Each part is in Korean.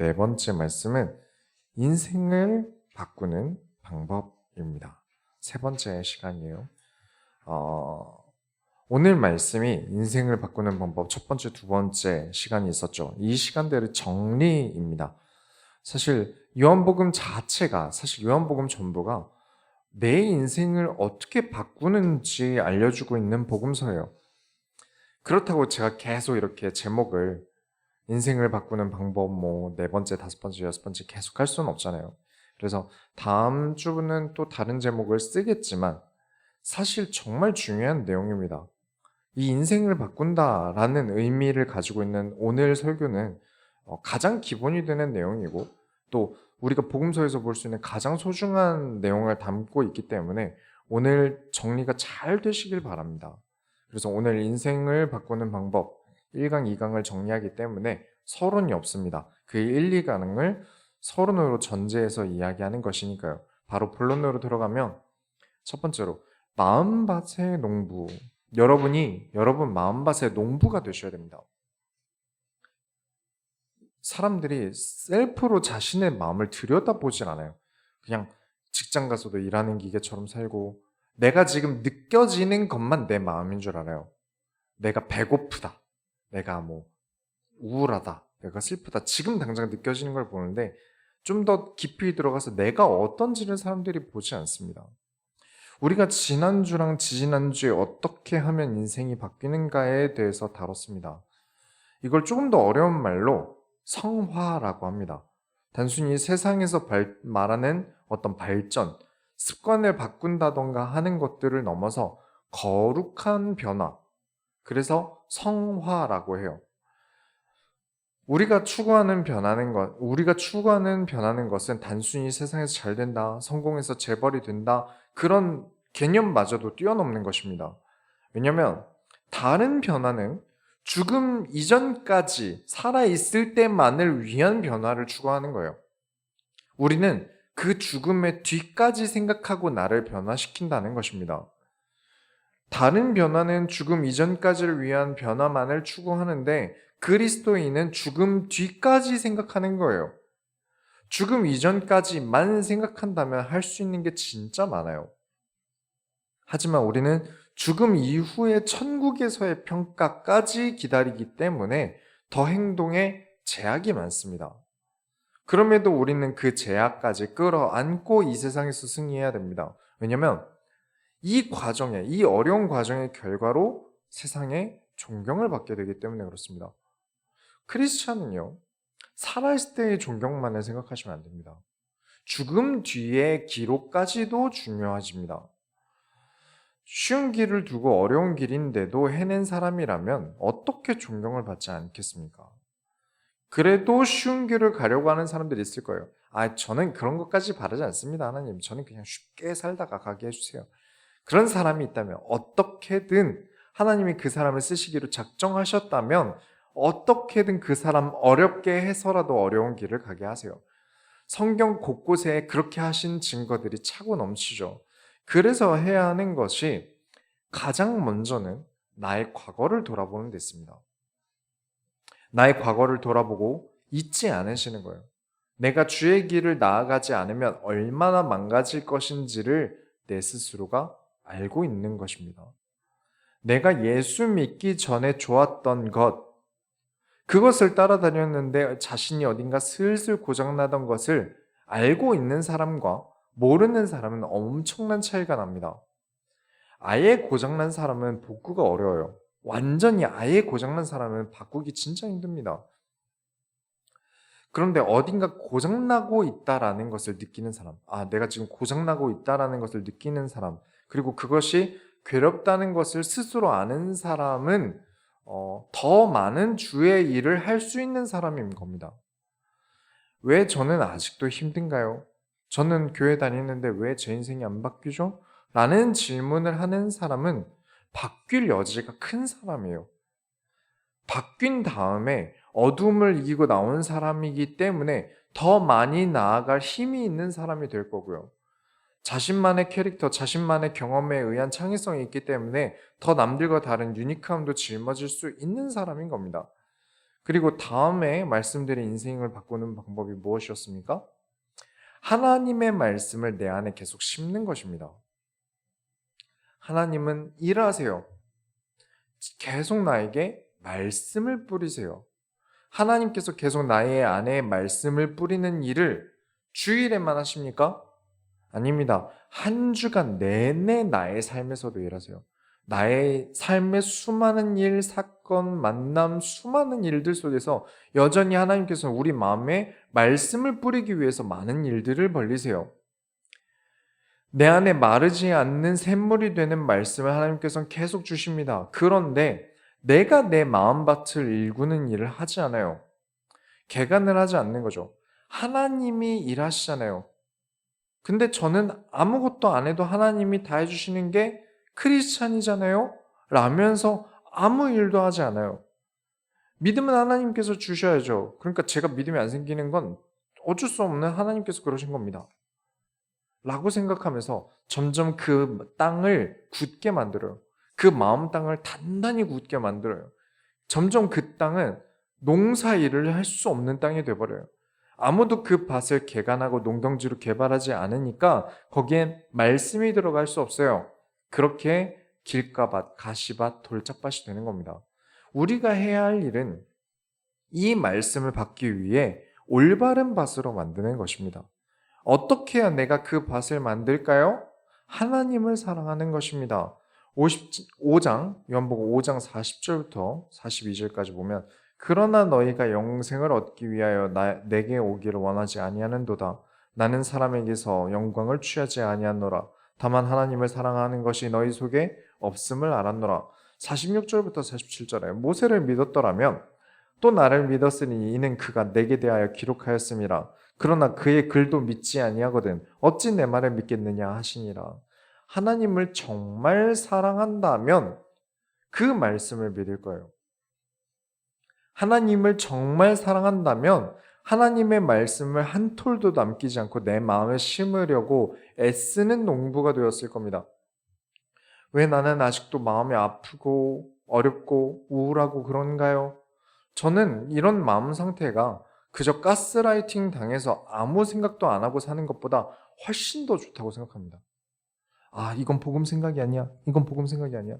네 번째 말씀은 인생을 바꾸는 방법입니다. 세 번째 시간이에요. 어, 오늘 말씀이 인생을 바꾸는 방법 첫 번째, 두 번째 시간이 있었죠. 이 시간대를 정리입니다. 사실 요한복음 자체가 사실 요한복음 전부가 내 인생을 어떻게 바꾸는지 알려주고 있는 복음서예요. 그렇다고 제가 계속 이렇게 제목을 인생을 바꾸는 방법 네 번째, 다섯 번째, 여섯 번째 계속 할 수는 없잖아요. 그래서 다음 주는 또 다른 제목을 쓰겠지만 사실 정말 중요한 내용입니다. 이 인생을 바꾼다라는 의미를 가지고 있는 오늘 설교는 가장 기본이 되는 내용이고 또 우리가 복음서에서 볼 수 있는 가장 소중한 내용을 담고 있기 때문에 오늘 정리가 잘 되시길 바랍니다. 그래서 오늘 인생을 바꾸는 방법 1강, 2강을 정리하기 때문에 서론이 없습니다. 그 1, 2강을 서론으로 전제해서 이야기하는 것이니까요. 바로 본론으로 들어가면 첫 번째로 마음밭의 농부. 여러분 마음밭의 농부가 되셔야 됩니다. 사람들이 셀프로 자신의 마음을 들여다보질 않아요. 그냥 직장 가서도 일하는 기계처럼 살고 내가 지금 느껴지는 것만 내 마음인 줄 알아요. 내가 배고프다. 내가 우울하다. 내가 슬프다. 지금 당장 느껴지는 걸 보는데 좀 더 깊이 들어가서 내가 어떤지를 사람들이 보지 않습니다. 우리가 지난주랑 지지난주에 어떻게 하면 인생이 바뀌는가에 대해서 다뤘습니다. 이걸 조금 더 어려운 말로 성화라고 합니다. 단순히 세상에서 말하는 어떤 발전, 습관을 바꾼다던가 하는 것들을 넘어서 거룩한 변화, 그래서 성화라고 해요. 우리가 추구하는 변하는 것은 단순히 세상에서 잘 된다, 성공해서 재벌이 된다, 그런 개념마저도 뛰어넘는 것입니다. 왜냐하면 다른 변화는 죽음 이전까지 살아있을 때만을 위한 변화를 추구하는 거예요. 우리는 그 죽음의 뒤까지 생각하고 나를 변화시킨다는 것입니다. 다른 변화는 죽음 이전까지를 위한 변화만을 추구하는데 그리스도인은 죽음 뒤까지 생각하는 거예요. 죽음 이전까지만 생각한다면 할 수 있는 게 진짜 많아요. 하지만 우리는 죽음 이후의 천국에서의 평가까지 기다리기 때문에 더 행동에 제약이 많습니다. 그럼에도 우리는 그 제약까지 끌어안고 이 세상에서 승리해야 됩니다. 왜냐하면 이 어려운 과정의 결과로 세상에 존경을 받게 되기 때문에 그렇습니다. 크리스찬은요, 살아있을 때의 존경만을 생각하시면 안 됩니다. 죽음 뒤의 기록까지도 중요해집니다. 쉬운 길을 두고 어려운 길인데도 해낸 사람이라면 어떻게 존경을 받지 않겠습니까? 그래도 쉬운 길을 가려고 하는 사람들이 있을 거예요. 저는 그런 것까지 바라지 않습니다, 하나님. 저는 그냥 쉽게 살다가 가게 해주세요. 그런 사람이 있다면 어떻게든 하나님이 그 사람을 쓰시기로 작정하셨다면 어떻게든 그 사람 어렵게 해서라도 어려운 길을 가게 하세요. 성경 곳곳에 그렇게 하신 증거들이 차고 넘치죠. 그래서 해야 하는 것이 가장 먼저는 나의 과거를 돌아보는 데 있습니다. 나의 과거를 돌아보고 잊지 않으시는 거예요. 내가 주의 길을 나아가지 않으면 얼마나 망가질 것인지를 내 스스로가 알고 있는 것입니다. 내가 예수 믿기 전에 좋았던 그것을 따라다녔는데 자신이 어딘가 슬슬 고장나던 것을 알고 있는 사람과 모르는 사람은 엄청난 차이가 납니다. 아예 고장난 사람은 복구가 어려워요. 완전히 아예 고장난 사람은 바꾸기 진짜 힘듭니다. 그런데 어딘가 고장나고 있다라는 것을 느끼는 사람, 내가 지금 고장나고 있다라는 것을 느끼는 사람, 그리고 그것이 괴롭다는 것을 스스로 아는 사람은 더 많은 주의 일을 할 수 있는 사람인 겁니다. 왜 저는 아직도 힘든가요? 저는 교회 다니는데 왜 제 인생이 안 바뀌죠? 라는 질문을 하는 사람은 바뀔 여지가 큰 사람이에요. 바뀐 다음에 어둠을 이기고 나온 사람이기 때문에 더 많이 나아갈 힘이 있는 사람이 될 거고요. 자신만의 캐릭터, 자신만의 경험에 의한 창의성이 있기 때문에 더 남들과 다른 유니크함도 짊어질 수 있는 사람인 겁니다. 그리고 다음에 말씀드린 인생을 바꾸는 방법이 무엇이었습니까? 하나님의 말씀을 내 안에 계속 심는 것입니다. 하나님은 일하세요. 계속 나에게 말씀을 뿌리세요. 하나님께서 계속 나의 안에 말씀을 뿌리는 일을 주일에만 하십니까? 아닙니다. 한 주간 내내 나의 삶에서도 일하세요. 나의 삶의 수많은 일, 사건, 만남, 수많은 일들 속에서 여전히 하나님께서 우리 마음에 말씀을 뿌리기 위해서 많은 일들을 벌리세요. 내 안에 마르지 않는 샘물이 되는 말씀을 하나님께서는 계속 주십니다. 그런데 내가 내 마음밭을 일구는 일을 하지 않아요. 개간을 하지 않는 거죠. 하나님이 일하시잖아요. 근데 저는 아무것도 안 해도 하나님이 다 해주시는 게 크리스찬이잖아요? 라면서 아무 일도 하지 않아요. 믿음은 하나님께서 주셔야죠. 그러니까 제가 믿음이 안 생기는 건 어쩔 수 없는 하나님께서 그러신 겁니다. 라고 생각하면서 점점 그 땅을 굳게 만들어요. 그 마음 땅을 단단히 굳게 만들어요. 점점 그 땅은 농사 일을 할 수 없는 땅이 되어버려요. 아무도 그 밭을 개간하고 농경지로 개발하지 않으니까 거기엔 말씀이 들어갈 수 없어요. 그렇게 길가밭, 가시밭, 돌짝밭이 되는 겁니다. 우리가 해야 할 일은 이 말씀을 받기 위해 올바른 밭으로 만드는 것입니다. 어떻게 해야 내가 그 밭을 만들까요? 하나님을 사랑하는 것입니다. 55장, 요한복음 5장 40절부터 42절까지 보면 그러나 너희가 영생을 얻기 위하여 내게 오기를 원하지 아니하는도다. 나는 사람에게서 영광을 취하지 아니하노라. 다만 하나님을 사랑하는 것이 너희 속에 없음을 알았노라. 46절부터 47절에 모세를 믿었더라면 또 나를 믿었으니 이는 그가 내게 대하여 기록하였음이라. 그러나 그의 글도 믿지 아니하거든 어찌 내 말을 믿겠느냐 하시니라. 하나님을 정말 사랑한다면 그 말씀을 믿을 거예요. 하나님을 정말 사랑한다면 하나님의 말씀을 한 톨도 남기지 않고 내 마음에 심으려고 애쓰는 농부가 되었을 겁니다. 왜 나는 아직도 마음이 아프고 어렵고 우울하고 그런가요? 저는 이런 마음 상태가 그저 가스라이팅 당해서 아무 생각도 안 하고 사는 것보다 훨씬 더 좋다고 생각합니다. 아, 이건 복음 생각이 아니야. 이건 복음 생각이 아니야.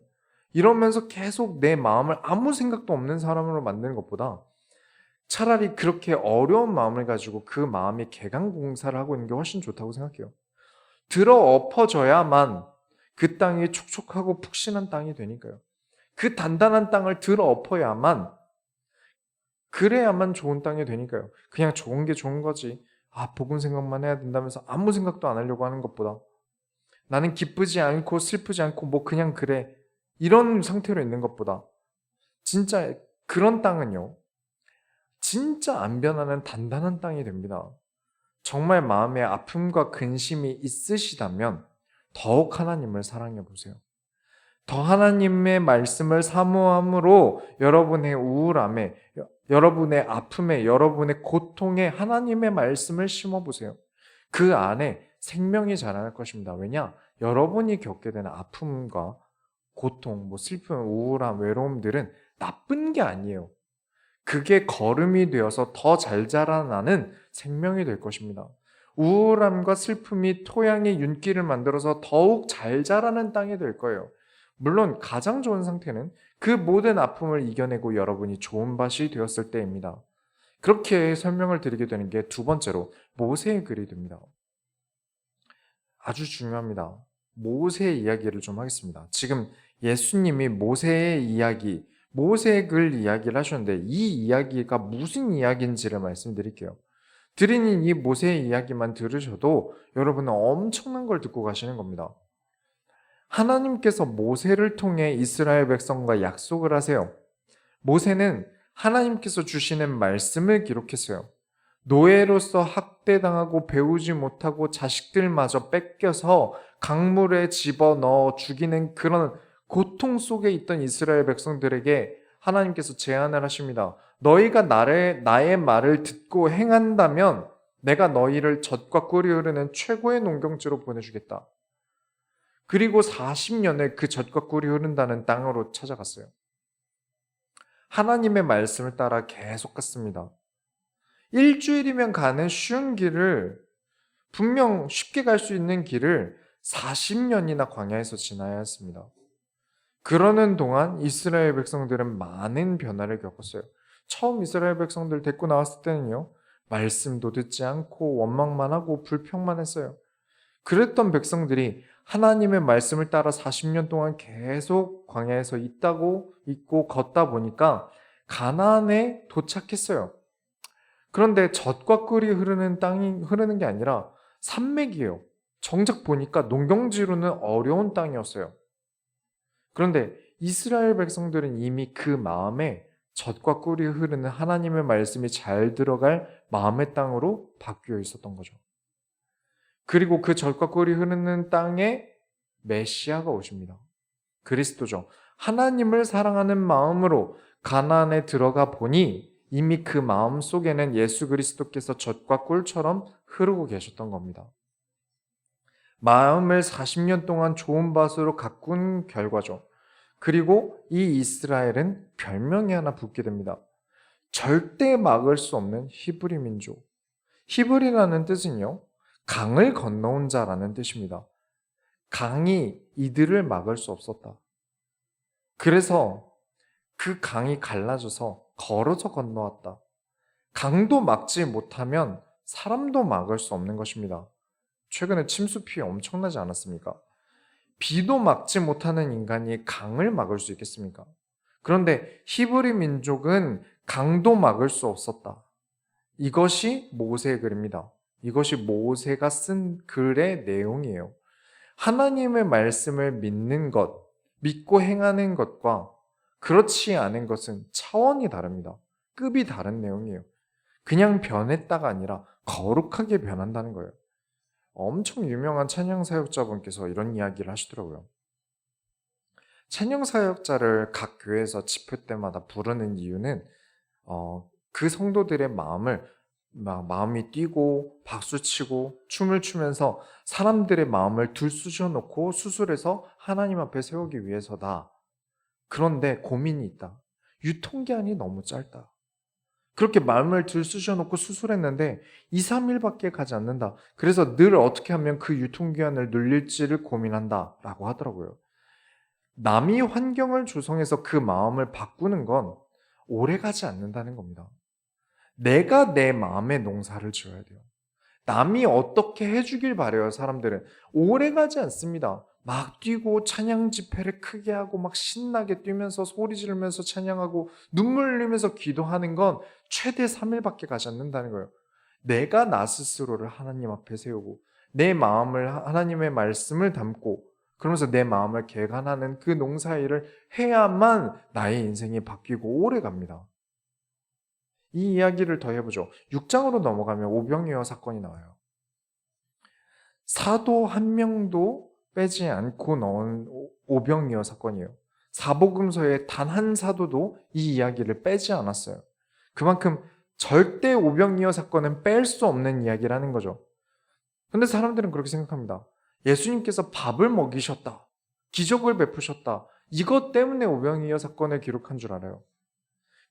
이러면서 계속 내 마음을 아무 생각도 없는 사람으로 만드는 것보다 차라리 그렇게 어려운 마음을 가지고 그 마음이 개간 공사를 하고 있는 게 훨씬 좋다고 생각해요. 들어 엎어져야만 그 땅이 촉촉하고 푹신한 땅이 되니까요. 그 단단한 땅을 들어 엎어야만 그래야만 좋은 땅이 되니까요. 그냥 좋은 게 좋은 거지. 아, 복음 생각만 해야 된다면서 아무 생각도 안 하려고 하는 것보다 나는 기쁘지 않고 슬프지 않고 뭐 그냥 그래. 이런 상태로 있는 것보다 진짜 그런 땅은요. 진짜 안 변하는 단단한 땅이 됩니다. 정말 마음에 아픔과 근심이 있으시다면 더욱 하나님을 사랑해 보세요. 더 하나님의 말씀을 사모함으로 여러분의 우울함에, 여러분의 아픔에, 여러분의 고통에 하나님의 말씀을 심어보세요. 그 안에 생명이 자라날 것입니다. 왜냐? 여러분이 겪게 되는 아픔과 고통, 슬픔, 우울함, 외로움들은 나쁜 게 아니에요. 그게 거름이 되어서 더 잘 자라나는 생명이 될 것입니다. 우울함과 슬픔이 토양의 윤기를 만들어서 더욱 잘 자라는 땅이 될 거예요. 물론 가장 좋은 상태는 그 모든 아픔을 이겨내고 여러분이 좋은 밭이 되었을 때입니다. 그렇게 설명을 드리게 되는 게 두 번째로 모세의 글이 됩니다. 아주 중요합니다. 모세의 이야기를 좀 하겠습니다. 지금 예수님이 모세의 이야기, 모세의 글 이야기를 하셨는데 이 이야기가 무슨 이야기인지를 말씀드릴게요. 드리는 이 모세의 이야기만 들으셔도 여러분은 엄청난 걸 듣고 가시는 겁니다. 하나님께서 모세를 통해 이스라엘 백성과 약속을 하세요. 모세는 하나님께서 주시는 말씀을 기록했어요. 노예로서 학대당하고 배우지 못하고 자식들마저 뺏겨서 강물에 집어넣어 죽이는 그런 고통 속에 있던 이스라엘 백성들에게 하나님께서 제안을 하십니다. 너희가 나의 말을 듣고 행한다면 내가 너희를 젖과 꿀이 흐르는 최고의 농경지로 보내주겠다. 그리고 40년을 그 젖과 꿀이 흐른다는 땅으로 찾아갔어요. 하나님의 말씀을 따라 계속 갔습니다. 일주일이면 가는 쉬운 길을, 분명 쉽게 갈 수 있는 길을 40년이나 광야에서 지나야 했습니다. 그러는 동안 이스라엘 백성들은 많은 변화를 겪었어요. 처음 이스라엘 백성들 데리고 나왔을 때는요, 말씀도 듣지 않고 원망만 하고 불평만 했어요. 그랬던 백성들이 하나님의 말씀을 따라 40년 동안 계속 광야에서 있고 걷다 보니까 가나안에 도착했어요. 그런데 젖과 꿀이 흐르는 땅이 흐르는 게 아니라 산맥이에요. 정작 보니까 농경지로는 어려운 땅이었어요. 그런데 이스라엘 백성들은 이미 그 마음에 젖과 꿀이 흐르는 하나님의 말씀이 잘 들어갈 마음의 땅으로 바뀌어 있었던 거죠. 그리고 그 젖과 꿀이 흐르는 땅에 메시아가 오십니다. 그리스도죠. 하나님을 사랑하는 마음으로 가나안에 들어가 보니 이미 그 마음 속에는 예수 그리스도께서 젖과 꿀처럼 흐르고 계셨던 겁니다. 마음을 40년 동안 좋은 밭으로 가꾼 결과죠. 그리고 이 이스라엘은 별명이 하나 붙게 됩니다. 절대 막을 수 없는 히브리 민족. 히브리라는 뜻은요, 강을 건너온 자라는 뜻입니다. 강이 이들을 막을 수 없었다. 그래서 그 강이 갈라져서 걸어서 건너왔다. 강도 막지 못하면 사람도 막을 수 없는 것입니다. 최근에 침수 피해 엄청나지 않았습니까? 비도 막지 못하는 인간이 강을 막을 수 있겠습니까? 그런데 히브리 민족은 강도 막을 수 없었다. 이것이 모세의 글입니다. 이것이 모세가 쓴 글의 내용이에요. 하나님의 말씀을 믿는 것, 믿고 행하는 것과 그렇지 않은 것은 차원이 다릅니다. 급이 다른 내용이에요. 그냥 변했다가 아니라 거룩하게 변한다는 거예요. 엄청 유명한 찬양 사역자분께서 이런 이야기를 하시더라고요. 찬양 사역자를 각 교회에서 집회 때마다 부르는 이유는 그 성도들의 마음이 뛰고 박수치고 춤을 추면서 사람들의 마음을 들쑤셔 놓고 수술해서 하나님 앞에 세우기 위해서다. 그런데 고민이 있다. 유통기한이 너무 짧다. 그렇게 마음을 들쑤셔 놓고 수술했는데 2, 3일밖에 가지 않는다. 그래서 늘 어떻게 하면 그 유통기한을 늘릴지를 고민한다 라고 하더라고요. 남이 환경을 조성해서 그 마음을 바꾸는 건 오래 가지 않는다는 겁니다. 내가 내 마음의 농사를 지어야 돼요. 남이 어떻게 해주길 바래요. 사람들은 오래 가지 않습니다. 막 뛰고 찬양 집회를 크게 하고 막 신나게 뛰면서 소리 지르면서 찬양하고 눈물 흘리면서 기도하는 건 최대 3일밖에 가지 않는다는 거예요. 내가 나 스스로를 하나님 앞에 세우고 내 마음을 하나님의 말씀을 담고 그러면서 내 마음을 개간하는 그 농사일을 해야만 나의 인생이 바뀌고 오래 갑니다. 이 이야기를 더 해보죠. 6장으로 넘어가면 오병이어 사건이 나와요. 사도 한 명도 빼지 않고 넣은 오병이어 사건이에요. 사복음서에 단 한 사도도 이 이야기를 빼지 않았어요. 그만큼 절대 오병이어 사건은 뺄 수 없는 이야기라는 거죠. 근데 사람들은 그렇게 생각합니다. 예수님께서 밥을 먹이셨다. 기적을 베푸셨다. 이것 때문에 오병이어 사건을 기록한 줄 알아요.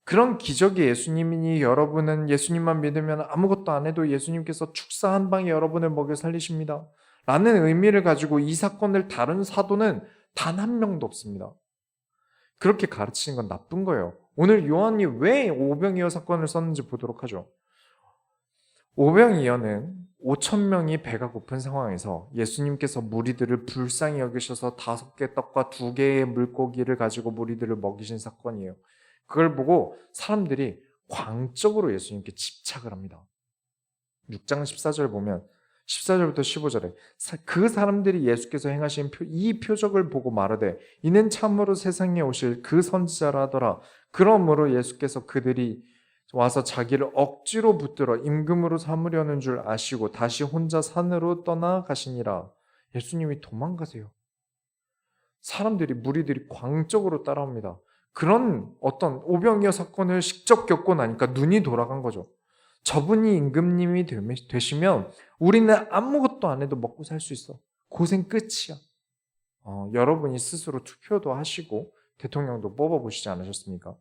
그런 기적이 예수님이니 여러분은 예수님만 믿으면 아무것도 안 해도 예수님께서 축사 한 방에 여러분을 먹여 살리십니다. 라는 의미를 가지고 이 사건을 다룬 사도는 단 한 명도 없습니다. 그렇게 가르치는 건 나쁜 거예요. 오늘 요한이 왜 오병이어 사건을 썼는지 보도록 하죠. 오병이어는 5,000명이 배가 고픈 상황에서 예수님께서 무리들을 불쌍히 여기셔서 5개 떡과 2개의 물고기를 가지고 무리들을 먹이신 사건이에요. 그걸 보고 사람들이 광적으로 예수님께 집착을 합니다. 6장 14절 보면 14절부터 15절에 그 사람들이 예수께서 행하신 이 표적을 보고 말하되 이는 참으로 세상에 오실 그 선지자라 하더라. 그러므로 예수께서 그들이 와서 자기를 억지로 붙들어 임금으로 삼으려는 줄 아시고 다시 혼자 산으로 떠나가시니라. 예수님이 도망가세요. 무리들이 광적으로 따라옵니다. 그런 어떤 오병이어 사건을 직접 겪고 나니까 눈이 돌아간 거죠. 저분이 임금님이 되시면 우리는 아무것도 안 해도 먹고 살 수 있어. 고생 끝이야. 여러분이 스스로 투표도 하시고 대통령도 뽑아보시지 않으셨습니까?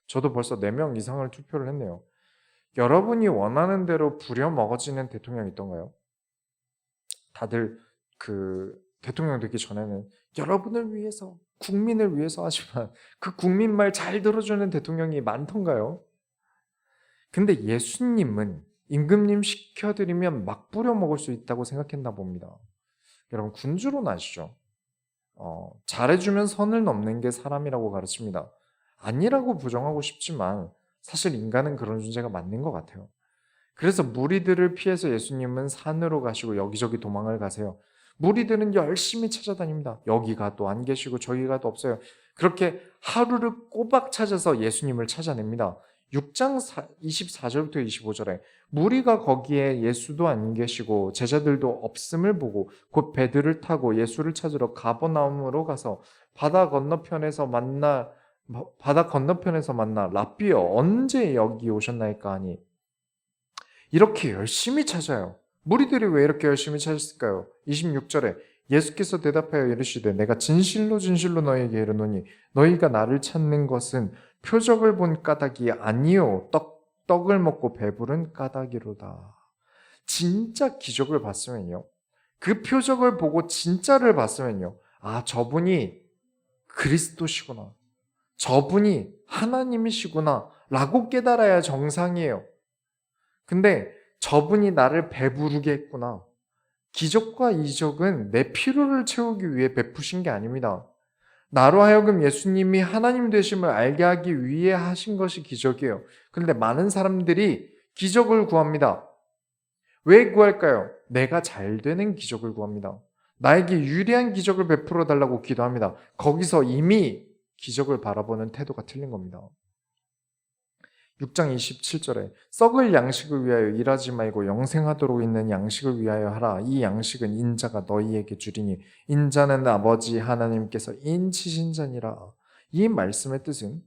저도 벌써 4명 이상을 투표를 했네요. 여러분이 원하는 대로 부려먹어지는 대통령이 있던가요? 다들 대통령 되기 전에는 여러분을 위해서, 국민을 위해서 하지만 그 국민 말 잘 들어주는 대통령이 많던가요? 근데 예수님은 임금님 시켜드리면 막 부려먹을 수 있다고 생각했나 봅니다. 여러분 군주론 아시죠? 잘해주면 선을 넘는 게 사람이라고 가르칩니다. 아니라고 부정하고 싶지만 사실 인간은 그런 존재가 맞는 것 같아요. 그래서 무리들을 피해서 예수님은 산으로 가시고 여기저기 도망을 가세요. 무리들은 열심히 찾아다닙니다. 여기가 또 안 계시고 저기가 또 없어요. 그렇게 하루를 꼬박 찾아서 예수님을 찾아냅니다. 6장 24절부터 25절에 무리가 거기에 예수도 안 계시고 제자들도 없음을 보고 곧 배들을 타고 예수를 찾으러 가버나움으로 가서 바다 건너편에서 만나 랍비여 언제 여기 오셨나이까 하니 이렇게 열심히 찾아요. 무리들이 왜 이렇게 열심히 찾았을까요? 26절에 예수께서 대답하여 이르시되 내가 진실로 진실로 너희에게 이르노니 너희가 나를 찾는 것은 표적을 본 까닭이 아니요 떡을 먹고 배부른 까닭이로다. 진짜 기적을 봤으면요. 그 표적을 보고 진짜를 봤으면요. 아, 저분이 그리스도시구나. 저분이 하나님이시구나 라고 깨달아야 정상이에요. 근데 저분이 나를 배부르게 했구나. 기적과 이적은 내 필요를 채우기 위해 베푸신 게 아닙니다. 나로 하여금 예수님이 하나님 되심을 알게 하기 위해 하신 것이 기적이에요. 그런데 많은 사람들이 기적을 구합니다. 왜 구할까요? 내가 잘 되는 기적을 구합니다. 나에게 유리한 기적을 베풀어 달라고 기도합니다. 거기서 이미 기적을 바라보는 태도가 틀린 겁니다. 6장 27절에 썩을 양식을 위하여 일하지 말고 영생하도록 있는 양식을 위하여 하라. 이 양식은 인자가 너희에게 주리니 인자는 아버지 하나님께서 인치신 자니라. 이 말씀의 뜻은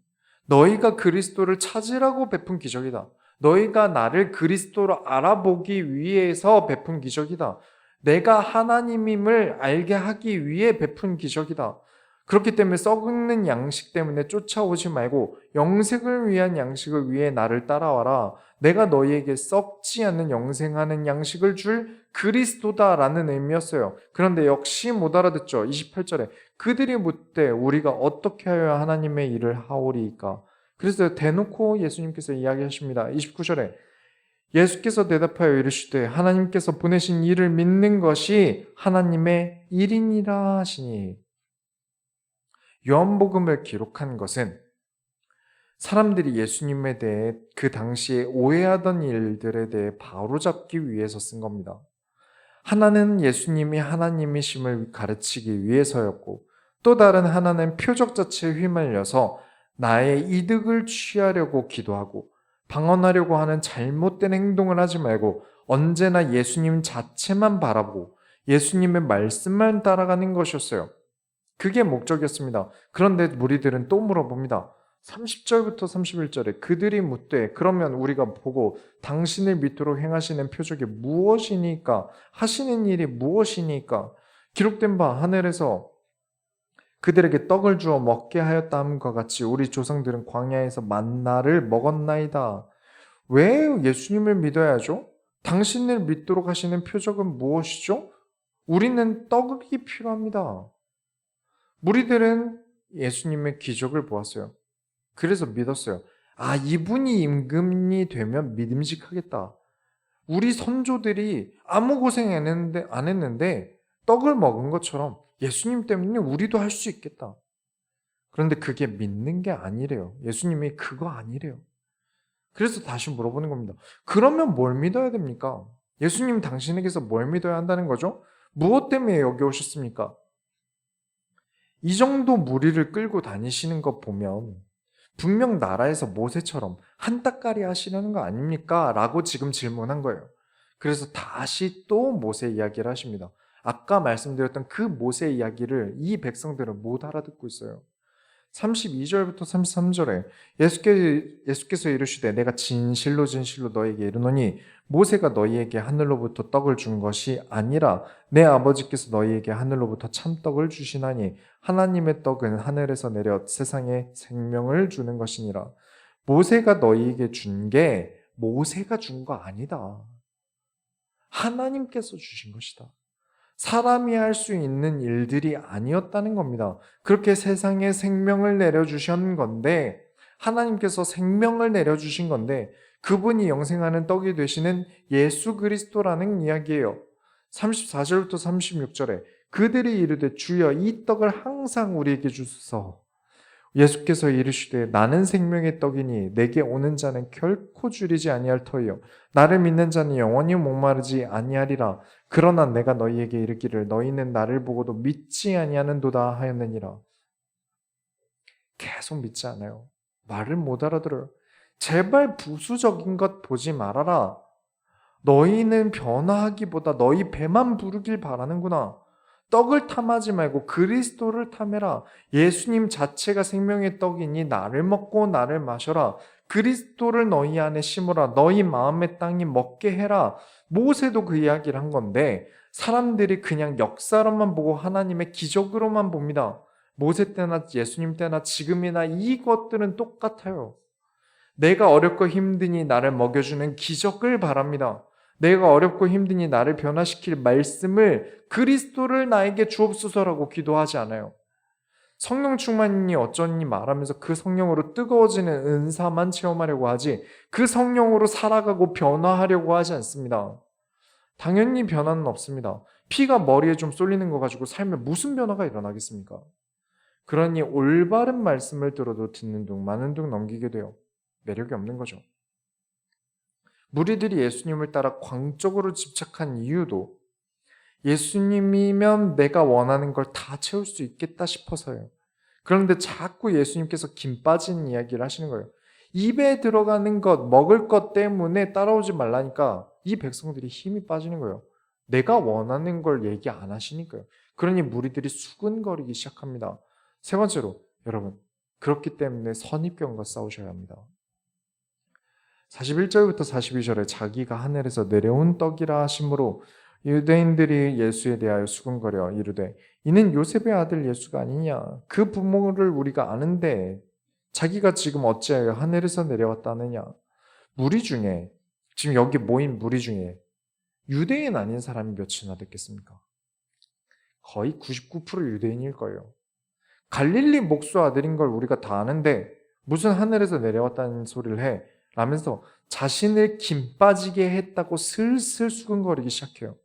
너희가 그리스도를 찾으라고 베푼 기적이다. 너희가 나를 그리스도로 알아보기 위해서 베푼 기적이다. 내가 하나님임을 알게 하기 위해 베푼 기적이다. 그렇기 때문에 썩는 양식 때문에 쫓아오지 말고 영생을 위한 양식을 위해 나를 따라와라. 내가 너희에게 썩지 않는 영생하는 양식을 줄 그리스도다라는 의미였어요. 그런데 역시 못 알아듣죠. 28절에 그들이 묻되 우리가 어떻게 하여 하나님의 일을 하오리이까. 그래서 대놓고 예수님께서 이야기하십니다. 29절에 예수께서 대답하여 이르시되 하나님께서 보내신 일을 믿는 것이 하나님의 일이니라 하시니. 요한복음을 기록한 것은 사람들이 예수님에 대해 그 당시에 오해하던 일들에 대해 바로잡기 위해서 쓴 겁니다. 하나는 예수님이 하나님이심을 가르치기 위해서였고 또 다른 하나는 표적 자체에 휘말려서 나의 이득을 취하려고 기도하고 방언하려고 하는 잘못된 행동을 하지 말고 언제나 예수님 자체만 바라보고 예수님의 말씀만 따라가는 것이었어요. 그게 목적이었습니다. 그런데 무리들은 또 물어봅니다. 30절부터 31절에 그들이 묻되 그러면 우리가 보고 당신을 믿도록 행하시는 표적이 무엇이니까? 하시는 일이 무엇이니까? 기록된 바 하늘에서 그들에게 떡을 주어 먹게 하였다함과 같이 우리 조상들은 광야에서 만나를 먹었나이다. 왜 예수님을 믿어야죠? 당신을 믿도록 하시는 표적은 무엇이죠? 우리는 떡이 필요합니다. 무리들은 예수님의 기적을 보았어요. 그래서 믿었어요. 아, 이분이 임금이 되면 믿음직하겠다. 우리 선조들이 아무 고생 안 했는데 떡을 먹은 것처럼 예수님 때문에 우리도 할 수 있겠다. 그런데 그게 믿는 게 아니래요. 예수님이 그거 아니래요. 그래서 다시 물어보는 겁니다. 그러면 뭘 믿어야 됩니까? 예수님 당신에게서 뭘 믿어야 한다는 거죠? 무엇 때문에 여기 오셨습니까? 이 정도 무리를 끌고 다니시는 것 보면 분명 나라에서 모세처럼 한따까리 하시려는 거 아닙니까? 라고 지금 질문한 거예요. 그래서 다시 또 모세 이야기를 하십니다. 아까 말씀드렸던 그 모세 이야기를 이 백성들은 못 알아듣고 있어요. 32절부터 33절에 예수께서 이르시되 내가 진실로 진실로 너에게 이르노니 모세가 너희에게 하늘로부터 떡을 준 것이 아니라 내 아버지께서 너희에게 하늘로부터 참떡을 주시나니 하나님의 떡은 하늘에서 내려 세상에 생명을 주는 것이니라. 모세가 너희에게 준 게 모세가 준 거 아니다. 하나님께서 주신 것이다. 사람이 할 수 있는 일들이 아니었다는 겁니다. 그렇게 세상에 생명을 내려주신 건데, 하나님께서 생명을 내려주신 건데, 그분이 영생하는 떡이 되시는 예수 그리스도라는 이야기예요. 34절부터 36절에 그들이 이르되 주여 이 떡을 항상 우리에게 주소서. 예수께서 이르시되 나는 생명의 떡이니 내게 오는 자는 결코 줄이지 아니할 터이요 나를 믿는 자는 영원히 목마르지 아니하리라. 그러나 내가 너희에게 이르기를 너희는 나를 보고도 믿지 아니하는도다 하였느니라. 계속 믿지 않아요. 말을 못 알아들어요. 제발 부수적인 것 보지 말아라. 너희는 변화하기보다 너희 배만 부르길 바라는구나. 떡을 탐하지 말고 그리스도를 탐해라. 예수님 자체가 생명의 떡이니 나를 먹고 나를 마셔라. 그리스도를 너희 안에 심으라. 너희 마음의 땅이 먹게 해라. 모세도 그 이야기를 한 건데 사람들이 그냥 역사로만 보고 하나님의 기적으로만 봅니다. 모세 때나 예수님 때나 지금이나 이것들은 똑같아요. 내가 어렵고 힘드니 나를 먹여주는 기적을 바랍니다. 내가 어렵고 힘드니 나를 변화시킬 말씀을 그리스도를 나에게 주옵소서라고 기도하지 않아요. 성령 충만이니 어쩌니 말하면서 그 성령으로 뜨거워지는 은사만 체험하려고 하지 그 성령으로 살아가고 변화하려고 하지 않습니다. 당연히 변화는 없습니다. 피가 머리에 좀 쏠리는 거 가지고 삶에 무슨 변화가 일어나겠습니까? 그러니 올바른 말씀을 들어도 듣는 둥 마는 둥 넘기게 돼요. 매력이 없는 거죠. 무리들이 예수님을 따라 광적으로 집착한 이유도 예수님이면 내가 원하는 걸 다 채울 수 있겠다 싶어서요. 그런데 자꾸 예수님께서 김 빠진 이야기를 하시는 거예요. 입에 들어가는 것, 먹을 것 때문에 따라오지 말라니까 이 백성들이 힘이 빠지는 거예요. 내가 원하는 걸 얘기 안 하시니까요. 그러니 무리들이 수근거리기 시작합니다. 세 번째로, 여러분, 그렇기 때문에 선입견과 싸우셔야 합니다. 41절부터 42절에 자기가 하늘에서 내려온 떡이라 하심으로 유대인들이 예수에 대하여 수군거려 이르되 이는 요셉의 아들 예수가 아니냐. 그 부모를 우리가 아는데 자기가 지금 어찌하여 하늘에서 내려왔다느냐. 무리 중에 지금 여기 모인 무리 중에 유대인 아닌 사람이 몇이나 됐겠습니까? 거의 99% 유대인일 거예요. 갈릴리 목수 아들인 걸 우리가 다 아는데 무슨 하늘에서 내려왔다는 소리를 해 라면서 자신을 김 빠지게 했다고 슬슬 수근거리기 시작해요.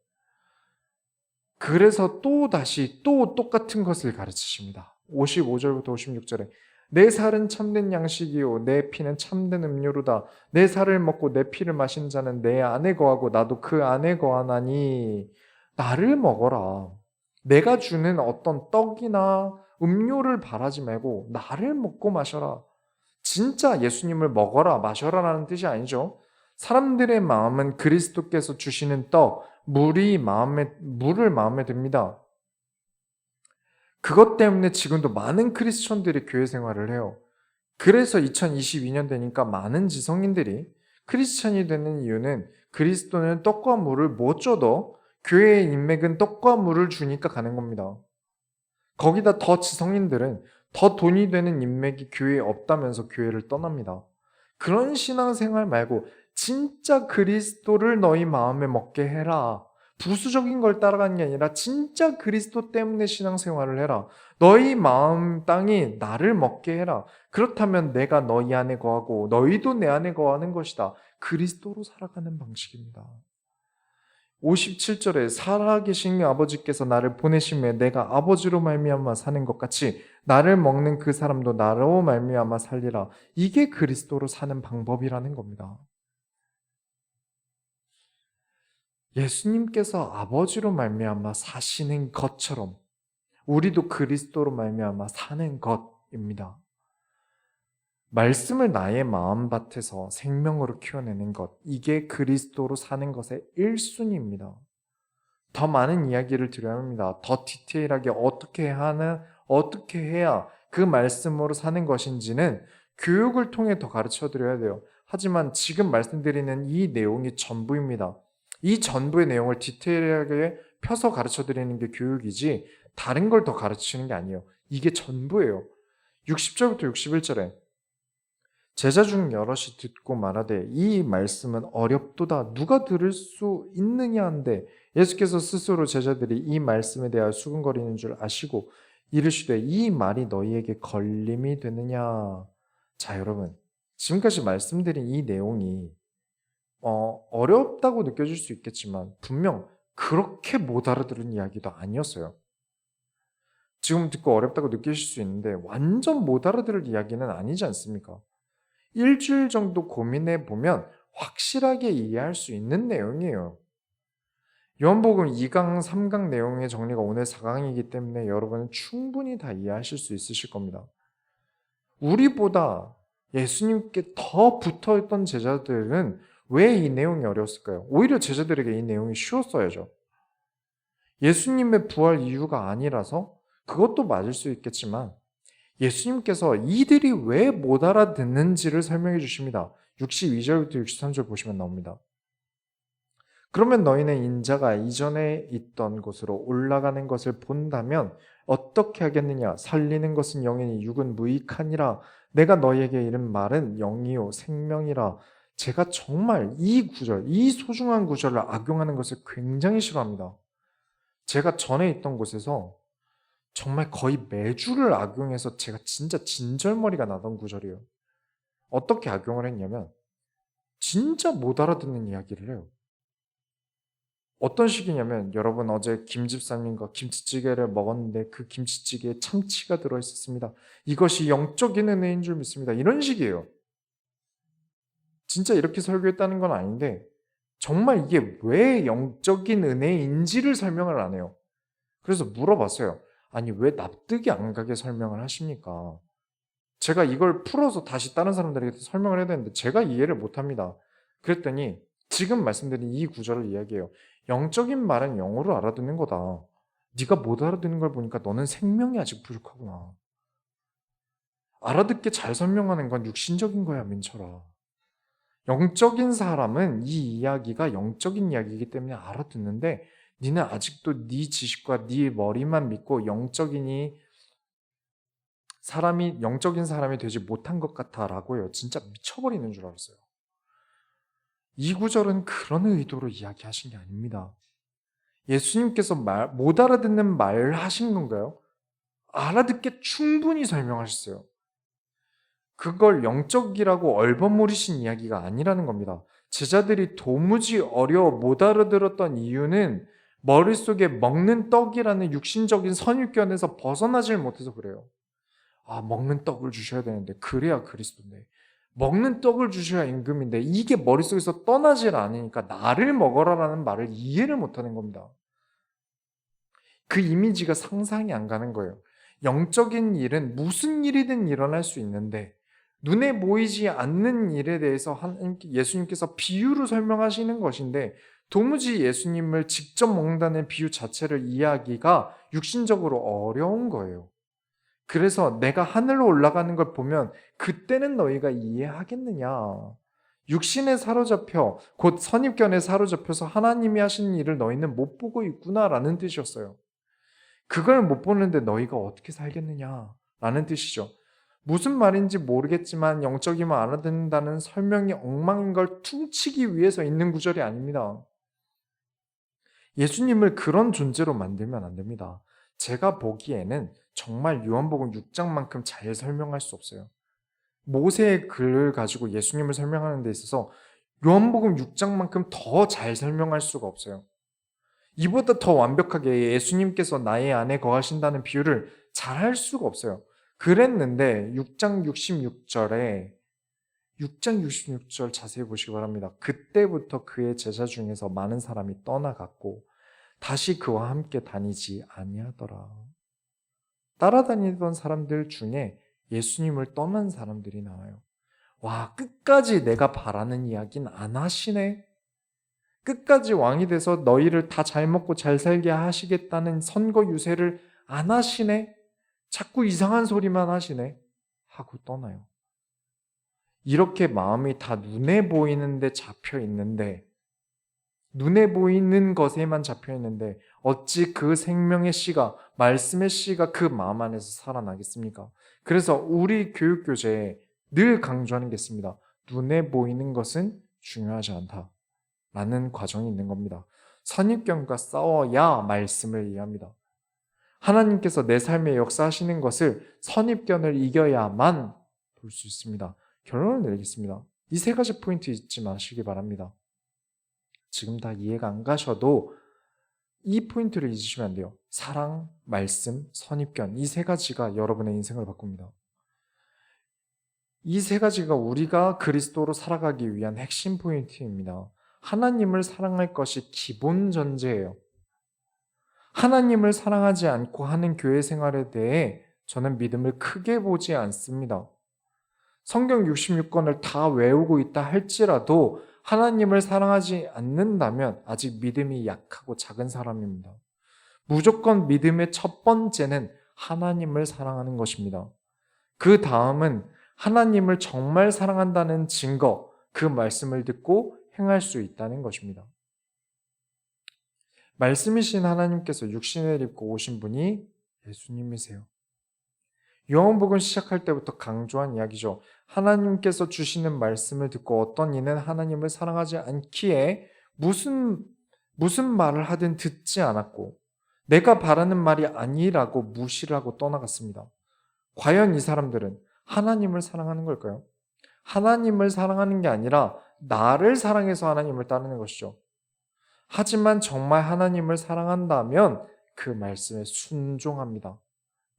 그래서 또 다시 또 똑같은 것을 가르치십니다. 55절부터 56절에 내 살은 참된 양식이요 내 피는 참된 음료로다. 내 살을 먹고 내 피를 마신 자는 내 안에 거하고 나도 그 안에 거하나니 나를 먹어라. 내가 주는 어떤 떡이나 음료를 바라지 말고 나를 먹고 마셔라. 진짜 예수님을 먹어라 마셔라라는 뜻이 아니죠. 사람들의 마음은 그리스도께서 주시는 떡, 물을 마음에 듭니다. 그것 때문에 지금도 많은 크리스천들이 교회 생활을 해요. 그래서 2022년 되니까 많은 지성인들이 크리스천이 되는 이유는 그리스도는 떡과 물을 못 줘도 교회의 인맥은 떡과 물을 주니까 가는 겁니다. 거기다 더 지성인들은 더 돈이 되는 인맥이 교회에 없다면서 교회를 떠납니다. 그런 신앙생활 말고 진짜 그리스도를 너희 마음에 먹게 해라. 부수적인 걸 따라가는 게 아니라 진짜 그리스도 때문에 신앙생활을 해라. 너희 마음 땅이 나를 먹게 해라. 그렇다면 내가 너희 안에 거하고 너희도 내 안에 거하는 것이다. 그리스도로 살아가는 방식입니다. 57절에 살아계신 아버지께서 나를 보내심에 내가 아버지로 말미암아 사는 것 같이 나를 먹는 그 사람도 나로 말미암아 살리라. 이게 그리스도로 사는 방법이라는 겁니다. 예수님께서 아버지로 말미암아 사시는 것처럼 우리도 그리스도로 말미암아 사는 것입니다. 말씀을 나의 마음밭에서 생명으로 키워내는 것, 이게 그리스도로 사는 것의 1순위입니다. 더 많은 이야기를 드려야 합니다. 더 디테일하게 어떻게 해야 그 말씀으로 사는 것인지는 교육을 통해 더 가르쳐 드려야 돼요. 하지만 지금 말씀드리는 이 내용이 전부입니다. 이 전부의 내용을 디테일하게 펴서 가르쳐 드리는 게 교육이지 다른 걸 더 가르치는 게 아니에요. 이게 전부예요. 60절부터 61절에 제자 중 여럿이 듣고 말하되 이 말씀은 어렵도다 누가 들을 수 있느냐 한데 예수께서 스스로 제자들이 이 말씀에 대하여 수근거리는 줄 아시고 이르시되 이 말이 너희에게 걸림이 되느냐. 자, 여러분, 지금까지 말씀드린 이 내용이 어렵다고 느껴질 수 있겠지만 분명 그렇게 못 알아들은 이야기도 아니었어요. 지금 듣고 어렵다고 느끼실 수 있는데 완전 못 알아들을 이야기는 아니지 않습니까? 일주일 정도 고민해 보면 확실하게 이해할 수 있는 내용이에요. 요한복음 2강, 3강 내용의 정리가 오늘 4강이기 때문에 여러분은 충분히 다 이해하실 수 있으실 겁니다. 우리보다 예수님께 더 붙어있던 제자들은 왜 이 내용이 어려웠을까요? 오히려 제자들에게 이 내용이 쉬웠어야죠. 예수님의 부활 이유가 아니라서 그것도 맞을 수 있겠지만 예수님께서 이들이 왜 못 알아듣는지를 설명해 주십니다. 62절부터 63절 보시면 나옵니다. 그러면 너희는 인자가 이전에 있던 곳으로 올라가는 것을 본다면 어떻게 하겠느냐? 살리는 것은 영이니 육은 무익하니라. 내가 너희에게 이른 말은 영이요 생명이라. 제가 정말 이 구절, 이 소중한 구절을 악용하는 것을 굉장히 싫어합니다. 제가 전에 있던 곳에서 정말 거의 매주를 악용해서 제가 진짜 진절머리가 나던 구절이에요. 어떻게 악용을 했냐면 진짜 못 알아듣는 이야기를 해요. 어떤 식이냐면 여러분 어제 김 집사님과 김치찌개를 먹었는데 그 김치찌개에 참치가 들어있었습니다. 이것이 영적인 은혜인 줄 믿습니다. 이런 식이에요. 진짜 이렇게 설교했다는 건 아닌데 정말 이게 왜 영적인 은혜인지를 설명을 안 해요. 그래서 물어봤어요. 아니 왜 납득이 안 가게 설명을 하십니까? 제가 이걸 풀어서 다시 다른 사람들에게 설명을 해야 되는데 제가 이해를 못합니다. 그랬더니 지금 말씀드린 이 구절을 이야기해요. 영적인 말은 영어로 알아듣는 거다. 네가 못 알아듣는 걸 보니까 너는 생명이 아직 부족하구나. 알아듣게 잘 설명하는 건 육신적인 거야, 민철아. 영적인 사람은 이 이야기가 영적인 이야기이기 때문에 알아듣는데 니는 아직도 네 지식과 네 머리만 믿고 영적인 사람이 되지 못한 것 같아라고요. 진짜 미쳐버리는 줄 알았어요. 이 구절은 그런 의도로 이야기하신 게 아닙니다. 예수님께서 못 알아듣는 말 하신 건가요? 알아듣게 충분히 설명하셨어요. 그걸 영적이라고 얼버무리신 이야기가 아니라는 겁니다. 제자들이 도무지 어려워 못 알아들었던 이유는 머릿속에 먹는 떡이라는 육신적인 선입견에서 벗어나질 못해서 그래요. 아, 먹는 떡을 주셔야 되는데 그래야 그리스도인데 먹는 떡을 주셔야 임금인데 이게 머릿속에서 떠나질 않으니까 나를 먹어라라는 말을 이해를 못하는 겁니다. 그 이미지가 상상이 안 가는 거예요. 영적인 일은 무슨 일이든 일어날 수 있는데 눈에 보이지 않는 일에 대해서 예수님께서 비유로 설명하시는 것인데 도무지 예수님을 직접 먹는다는 비유 자체를 이해하기가 육신적으로 어려운 거예요. 그래서 내가 하늘로 올라가는 걸 보면 그때는 너희가 이해하겠느냐. 육신에 사로잡혀 곧 선입견에 사로잡혀서 하나님이 하시는 일을 너희는 못 보고 있구나라는 뜻이었어요. 그걸 못 보는데 너희가 어떻게 살겠느냐라는 뜻이죠. 무슨 말인지 모르겠지만 영적이면 알아듣는다는 설명이 엉망인 걸 퉁치기 위해서 있는 구절이 아닙니다. 예수님을 그런 존재로 만들면 안 됩니다. 제가 보기에는 정말 요한복음 6장만큼 잘 설명할 수 없어요. 모세의 글을 가지고 예수님을 설명하는 데 있어서 요한복음 6장만큼 더 잘 설명할 수가 없어요. 이보다 더 완벽하게 예수님께서 나의 안에 거하신다는 비유를 잘 할 수가 없어요. 그랬는데 6장 66절 자세히 보시기 바랍니다. 그때부터 그의 제자 중에서 많은 사람이 떠나갔고 다시 그와 함께 다니지 아니하더라. 따라다니던 사람들 중에 예수님을 떠난 사람들이 나와요. 와, 끝까지 내가 바라는 이야기는 안 하시네. 끝까지 왕이 돼서 너희를 다 잘 먹고 잘 살게 하시겠다는 선거 유세를 안 하시네. 자꾸 이상한 소리만 하시네. 하고 떠나요. 이렇게 마음이 다 눈에 보이는데 잡혀 있는데, 눈에 보이는 것에만 잡혀 있는데 어찌 그 생명의 씨가, 말씀의 씨가 그 마음 안에서 살아나겠습니까? 그래서 우리 교육교재에 늘 강조하는 게 있습니다. 눈에 보이는 것은 중요하지 않다. 라는 과정이 있는 겁니다. 선입견과 싸워야 말씀을 이해합니다. 하나님께서 내 삶에 역사하시는 것을 선입견을 이겨야만 볼 수 있습니다. 결론을 내리겠습니다. 이 세 가지 포인트 잊지 마시기 바랍니다. 지금 다 이해가 안 가셔도 이 포인트를 잊으시면 안 돼요. 사랑, 말씀, 선입견 이 세 가지가 여러분의 인생을 바꿉니다. 이 세 가지가 우리가 그리스도로 살아가기 위한 핵심 포인트입니다. 하나님을 사랑할 것이 기본 전제예요. 하나님을 사랑하지 않고 하는 교회 생활에 대해 저는 믿음을 크게 보지 않습니다. 성경 66권을 다 외우고 있다 할지라도 하나님을 사랑하지 않는다면 아직 믿음이 약하고 작은 사람입니다. 무조건 믿음의 첫 번째는 하나님을 사랑하는 것입니다. 그 다음은 하나님을 정말 사랑한다는 증거, 그 말씀을 듣고 행할 수 있다는 것입니다. 말씀이신 하나님께서 육신을 입고 오신 분이 예수님이세요. 요한복음 시작할 때부터 강조한 이야기죠. 하나님께서 주시는 말씀을 듣고 어떤 이는 하나님을 사랑하지 않기에 무슨 말을 하든 듣지 않았고 내가 바라는 말이 아니라고 무시를 하고 떠나갔습니다. 과연 이 사람들은 하나님을 사랑하는 걸까요? 하나님을 사랑하는 게 아니라 나를 사랑해서 하나님을 따르는 것이죠. 하지만 정말 하나님을 사랑한다면 그 말씀에 순종합니다.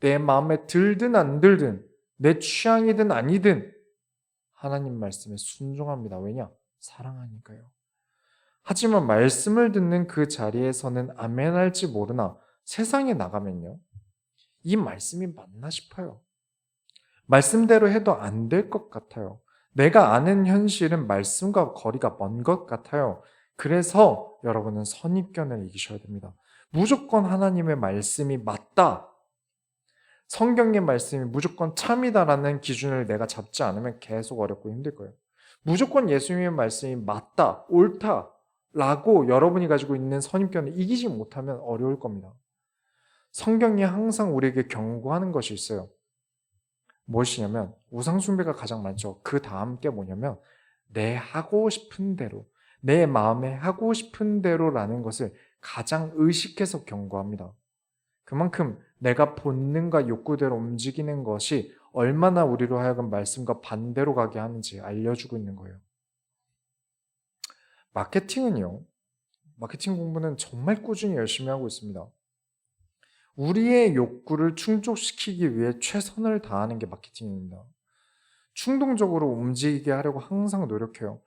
내 마음에 들든 안 들든 내 취향이든 아니든 하나님 말씀에 순종합니다. 왜냐? 사랑하니까요. 하지만 말씀을 듣는 그 자리에서는 아멘 할지 모르나 세상에 나가면요. 이 말씀이 맞나 싶어요. 말씀대로 해도 안 될 것 같아요. 내가 아는 현실은 말씀과 거리가 먼 것 같아요. 그래서 여러분은 선입견을 이기셔야 됩니다. 무조건 하나님의 말씀이 맞다. 성경의 말씀이 무조건 참이다라는 기준을 내가 잡지 않으면 계속 어렵고 힘들 거예요. 무조건 예수님의 말씀이 맞다, 옳다라고 여러분이 가지고 있는 선입견을 이기지 못하면 어려울 겁니다. 성경이 항상 우리에게 경고하는 것이 있어요. 무엇이냐면 우상숭배가 가장 많죠. 그 다음 게 뭐냐면 내 하고 싶은 대로, 내 마음에 하고 싶은 대로라는 것을 가장 의식해서 경고합니다. 그만큼 내가 본능과 욕구대로 움직이는 것이 얼마나 우리로 하여금 말씀과 반대로 가게 하는지 알려주고 있는 거예요. 마케팅 공부는 정말 꾸준히 열심히 하고 있습니다. 우리의 욕구를 충족시키기 위해 최선을 다하는 게 마케팅입니다. 충동적으로 움직이게 하려고 항상 노력해요.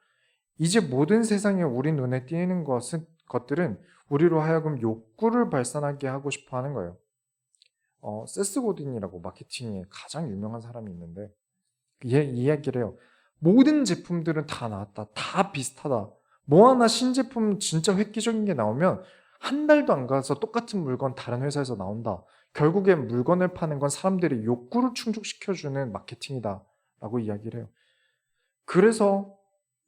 이제 모든 세상에 우리 눈에 띄는 것들은 우리로 하여금 욕구를 발산하게 하고 싶어 하는 거예요. 세스 고딘이라고 마케팅에 가장 유명한 사람이 있는데 얘 이야기를 해요. 모든 제품들은 다 나왔다. 다 비슷하다. 뭐 하나 신제품 진짜 획기적인 게 나오면 한 달도 안 가서 똑같은 물건 다른 회사에서 나온다. 결국엔 물건을 파는 건 사람들의 욕구를 충족시켜주는 마케팅이다 라고 이야기를 해요. 그래서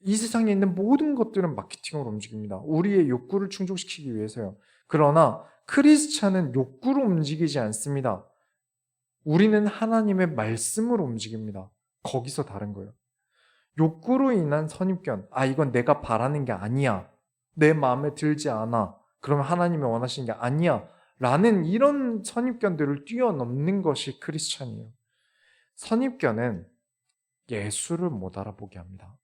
이 세상에 있는 모든 것들은 마케팅으로 움직입니다. 우리의 욕구를 충족시키기 위해서요. 그러나 크리스찬은 욕구로 움직이지 않습니다. 우리는 하나님의 말씀으로 움직입니다. 거기서 다른 거예요. 욕구로 인한 선입견, 이건 내가 바라는 게 아니야. 내 마음에 들지 않아. 그러면 하나님이 원하시는 게 아니야. 라는 이런 선입견들을 뛰어넘는 것이 크리스찬이에요. 선입견은 예수를 못 알아보게 합니다.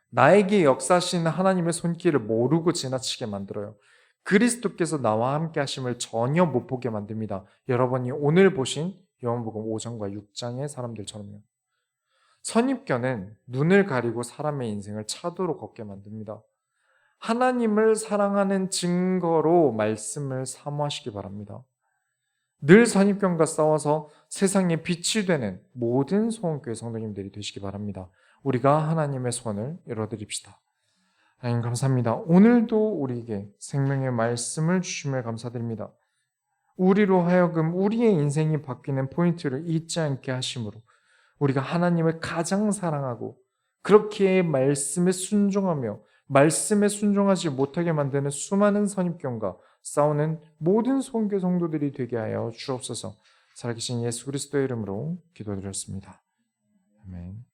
나에게 역사하시는 하나님의 손길을 모르고 지나치게 만들어요. 그리스도께서 나와 함께 하심을 전혀 못 보게 만듭니다. 여러분이 오늘 보신 요한복음 5장과 6장의 사람들처럼요. 선입견은 눈을 가리고 사람의 인생을 차도로 걷게 만듭니다. 하나님을 사랑하는 증거로 말씀을 사모하시기 바랍니다. 늘 선입견과 싸워서 세상에 빛이 되는 모든 소원교회 성도님들이 되시기 바랍니다. 우리가 하나님의 손을 열어드립시다. 하나님 감사합니다. 오늘도 우리에게 생명의 말씀을 주심을 감사드립니다. 우리로 하여금 우리의 인생이 바뀌는 포인트를 잊지 않게 하심으로 우리가 하나님을 가장 사랑하고 그렇게 말씀에 순종하며 말씀에 순종하지 못하게 만드는 수많은 선입견과 싸우는 모든 소원교회 성도들이 되게 하여 주옵소서. 살아계신 예수 그리스도의 이름으로 기도드렸습니다. 아멘.